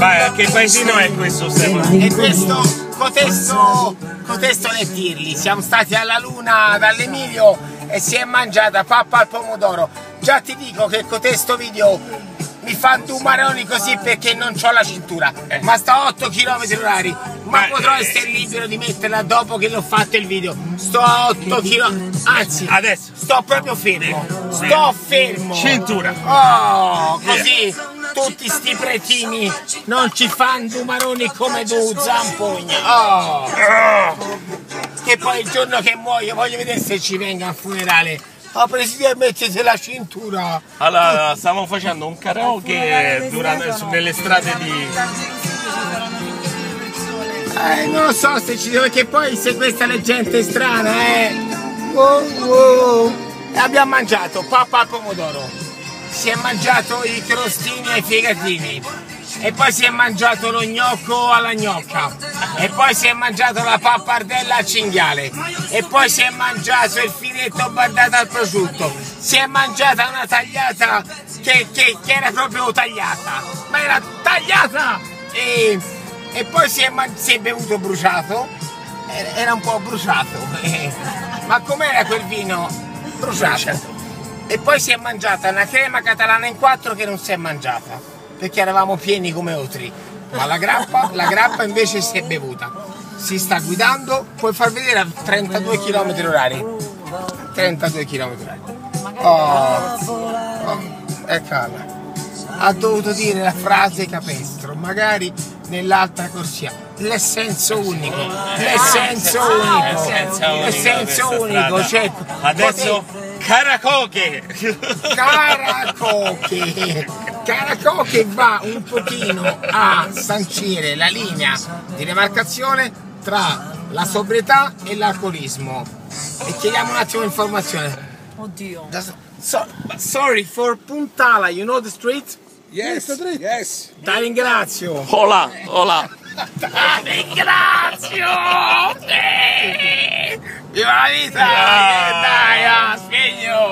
Ma che paesino è questo, Stefano? E questo, cotesto le Tirli. Siamo stati alla Luna dall'Emilio e si è mangiata pappa al pomodoro. Già ti dico che cotesto video mi fa due maroni così perché non ho la cintura, ma sto a 8 km/h, ma potrò essere libero di metterla dopo che l'ho fatto il video. Sto a 8 km, anzi Adesso sto proprio fermo, sto fermo. cintura. Oh, così tutti sti pretini non ci fanno due maroni come due zampogna. Oh. Che poi il giorno che muoio voglio vedere se ci venga al funerale. Oh, presidente, mettete la cintura! Allora, stiamo facendo un karaoke nelle strade di... Non lo so se ci devo, perché poi se questa è gente strana, E abbiamo mangiato pappa al pomodoro, si è mangiato i crostini ai fiegatini, e poi si è mangiato lo gnocco alla gnocca, e poi si è mangiato la pappardella al cinghiale, e poi si è mangiato il filetto bandato al prosciutto, si è mangiata una tagliata che era proprio tagliata, ma era tagliata, e poi si è bevuto bruciato, era un po' bruciato, ma com'era quel vino? Bruciato. E poi si è mangiata una crema catalana in 4 che non si è mangiata, perché eravamo pieni come otri, ma la grappa invece si è bevuta. Si sta guidando, puoi far vedere a 32 km/h. 32 km/h. Eccola. Ha dovuto dire la frase capestro, magari nell'altra corsia. L'essenzo unico. L'essenzo unico. Cioè, adesso karaoke. Karaoke va un pochino a sancire la linea di demarcazione tra la sobrietà e l'alcolismo. E chiediamo un attimo informazione. Oddio. Sorry, for Puntala, you know the street? Yes, yes. Ti ringrazio. Hola, hola. Ti ringrazio. Viva la vita! Dai, spegno!